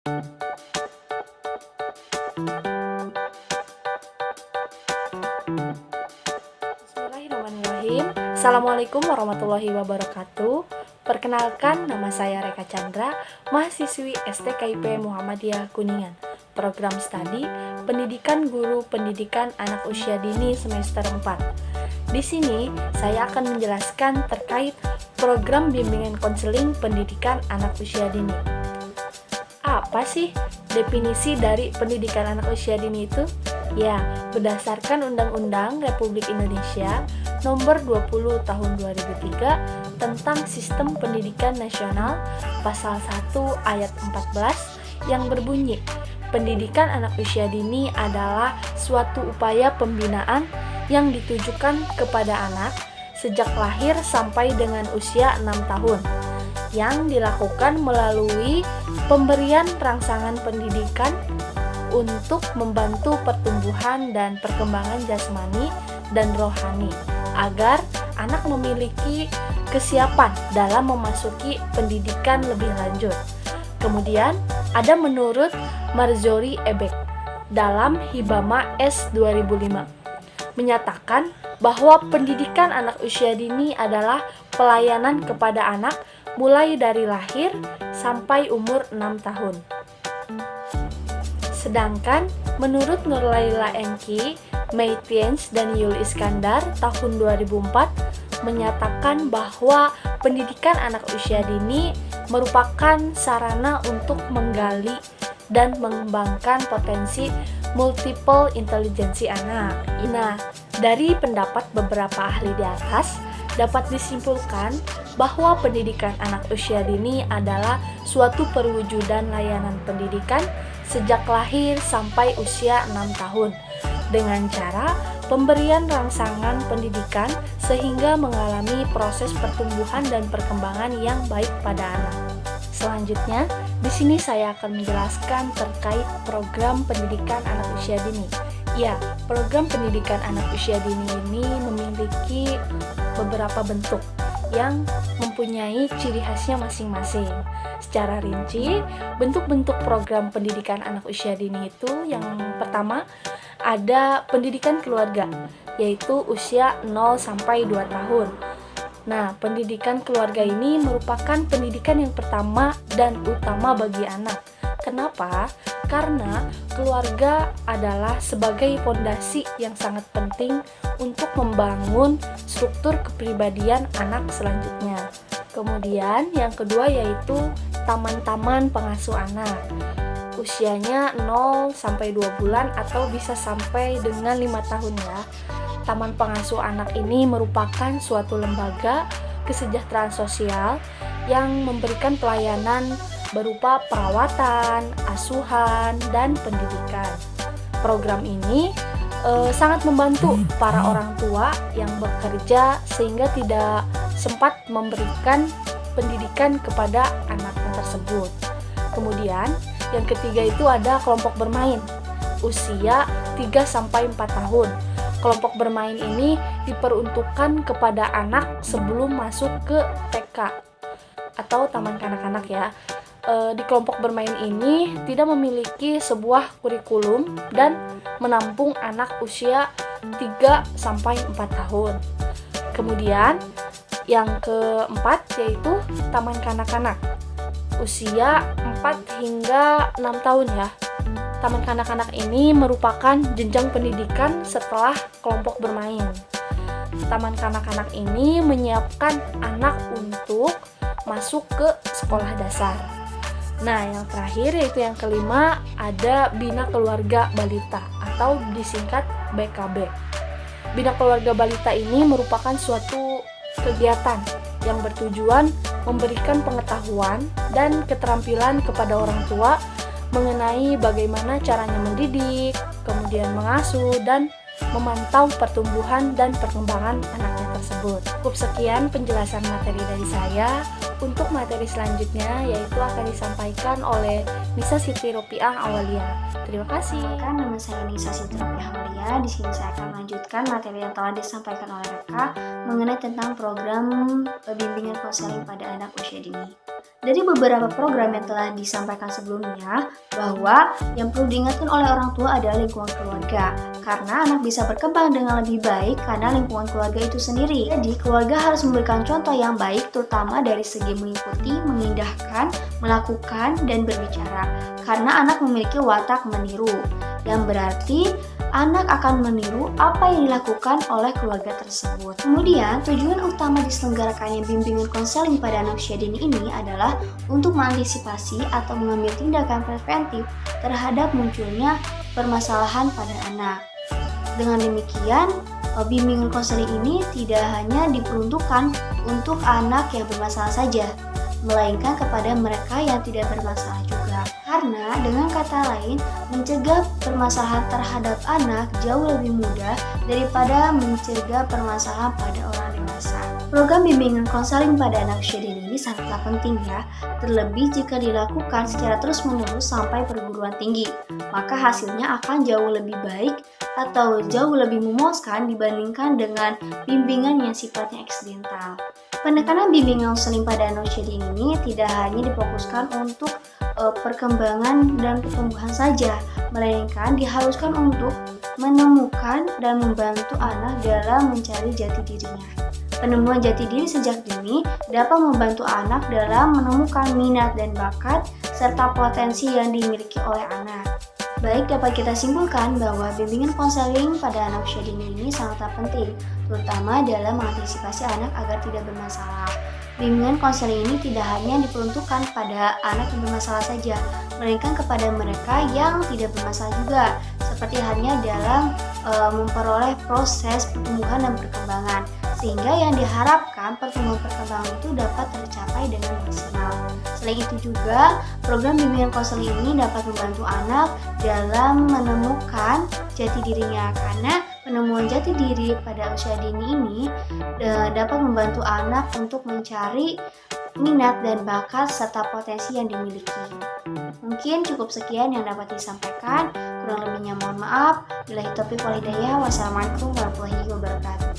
Bismillahirrahmanirrahim. Assalamualaikum warahmatullahi wabarakatuh. Perkenalkan, nama saya Reka Chandra, mahasiswi STKIP Muhammadiyah Kuningan, program studi Pendidikan Guru Pendidikan Anak Usia Dini semester 4. Di sini saya akan menjelaskan terkait program bimbingan konseling pendidikan anak usia dini. Apa sih definisi dari pendidikan anak usia dini itu? Ya, berdasarkan Undang-Undang Republik Indonesia Nomor 20 Tahun 2003 tentang Sistem Pendidikan Nasional Pasal 1 Ayat 14 yang berbunyi, pendidikan anak usia dini adalah suatu upaya pembinaan yang ditujukan kepada anak sejak lahir sampai dengan usia 6 tahun yang dilakukan melalui pemberian rangsangan pendidikan untuk membantu pertumbuhan dan perkembangan jasmani dan rohani agar anak memiliki kesiapan dalam memasuki pendidikan lebih lanjut. Kemudian ada menurut Marjorie Ebek dalam Hibama S 2005 menyatakan bahwa pendidikan anak usia dini adalah pelayanan kepada anak mulai dari lahir sampai umur 6 tahun. Sedangkan menurut Nurlaila Enki, May Tiens, dan Yul Iskandar tahun 2004 menyatakan bahwa pendidikan anak usia dini merupakan sarana untuk menggali dan mengembangkan potensi multiple intelligensi anak. Nah, dari pendapat beberapa ahli di atas, dapat disimpulkan bahwa pendidikan anak usia dini adalah suatu perwujudan layanan pendidikan sejak lahir sampai usia 6 tahun dengan cara pemberian rangsangan pendidikan sehingga mengalami proses pertumbuhan dan perkembangan yang baik pada anak. Selanjutnya, di sini saya akan menjelaskan terkait program pendidikan anak usia dini. Ya, program pendidikan anak usia dini ini memiliki beberapa bentuk yang mempunyai ciri khasnya masing-masing. Secara rinci, bentuk-bentuk program pendidikan anak usia dini itu yang pertama ada pendidikan keluarga, yaitu usia 0 sampai 2 tahun. Nah, pendidikan keluarga ini merupakan pendidikan yang pertama dan utama bagi anak. Kenapa? Karena keluarga adalah sebagai fondasi yang sangat penting untuk membangun struktur kepribadian anak selanjutnya. Kemudian yang kedua yaitu taman-taman pengasuh anak. Usianya 0 sampai 2 bulan atau bisa sampai dengan 5 tahun ya. Taman pengasuh anak ini merupakan suatu lembaga kesejahteraan sosial yang memberikan pelayanan berupa perawatan, asuhan, dan pendidikan. Program ini sangat membantu para orang tua yang bekerja sehingga tidak sempat memberikan pendidikan kepada anak tersebut. Kemudian, yang ketiga itu ada kelompok bermain, usia 3 sampai 4 tahun. Kelompok bermain ini diperuntukkan kepada anak sebelum masuk ke TK atau taman kanak-kanak ya. Di kelompok bermain ini tidak memiliki sebuah kurikulum dan menampung anak usia 3 sampai 4 tahun. Kemudian yang keempat yaitu taman kanak-kanak, usia 4 hingga 6 tahun ya. Taman kanak-kanak ini merupakan jenjang pendidikan setelah kelompok bermain. Taman kanak-kanak ini menyiapkan anak untuk masuk ke sekolah dasar. Nah, yang terakhir yaitu yang kelima ada Bina Keluarga Balita atau disingkat BKB. Bina Keluarga Balita ini merupakan suatu kegiatan yang bertujuan memberikan pengetahuan dan keterampilan kepada orang tua mengenai bagaimana caranya mendidik, kemudian mengasuh, dan memantau pertumbuhan dan perkembangan anaknya tersebut. Cukup sekian penjelasan materi dari saya. Untuk materi selanjutnya yaitu akan disampaikan oleh Nisa Siti Ropiah Awalia. Terima kasih. Nama saya Nisa Siti Ropiah Awalia. Di sini saya akan melanjutkan materi yang telah disampaikan oleh Reka mengenai tentang program bimbingan konseling pada anak usia dini. Dari beberapa program yang telah disampaikan sebelumnya, bahwa yang perlu diingatkan oleh orang tua adalah lingkungan keluarga. Karena anak bisa berkembang dengan lebih baik karena lingkungan keluarga itu sendiri. Jadi, keluarga harus memberikan contoh yang baik, terutama dari segi mengikuti, mengindahkan, melakukan, dan berbicara. Karena anak memiliki watak meniru, yang berarti anak akan meniru apa yang dilakukan oleh keluarga tersebut. Kemudian, tujuan utama diselenggarakannya bimbingan konseling pada anak usia dini ini adalah untuk mengantisipasi atau mengambil tindakan preventif terhadap munculnya permasalahan pada anak. Dengan demikian, bimbingan konseling ini tidak hanya diperuntukkan untuk anak yang bermasalah saja, melainkan kepada mereka yang tidak bermasalah juga. Karena dengan kata lain, mencegah permasalahan terhadap anak jauh lebih mudah daripada mencegah permasalahan pada orang dewasa. Program bimbingan konseling pada anak usia dini ini sangatlah penting ya, terlebih jika dilakukan secara terus-menerus sampai perguruan tinggi, maka hasilnya akan jauh lebih baik atau jauh lebih memuaskan dibandingkan dengan bimbingan yang sifatnya eksidental. Penekanan bimbingan konseling pada anak usia dini ini tidak hanya difokuskan untuk perkembangan dan pertumbuhan saja, melainkan diharuskan untuk menemukan dan membantu anak dalam mencari jati dirinya. Penemuan jati diri sejak dini dapat membantu anak dalam menemukan minat dan bakat serta potensi yang dimiliki oleh anak. Baik, dapat kita simpulkan bahwa bimbingan konseling pada anak usia dini ini sangatlah penting, terutama dalam mengantisipasi anak agar tidak bermasalah. Bimbingan konseling ini tidak hanya diperuntukkan pada anak yang bermasalah saja, melainkan kepada mereka yang tidak bermasalah juga, seperti halnya dalam memperoleh proses pertumbuhan dan perkembangan, sehingga yang diharapkan pertumbuhan perkembangan itu dapat tercapai dengan maksimal. Selain itu juga, program bimbingan konseling ini dapat membantu anak dalam menemukan jati dirinya, karena penemuan jati diri pada usia dini ini dapat membantu anak untuk mencari minat dan bakat serta potensi yang dimiliki. Mungkin cukup sekian yang dapat disampaikan, kurang lebihnya mohon maaf. Billahi taufiq wal hidayah. Wassalamualaikum warahmatullahi wabarakatuh.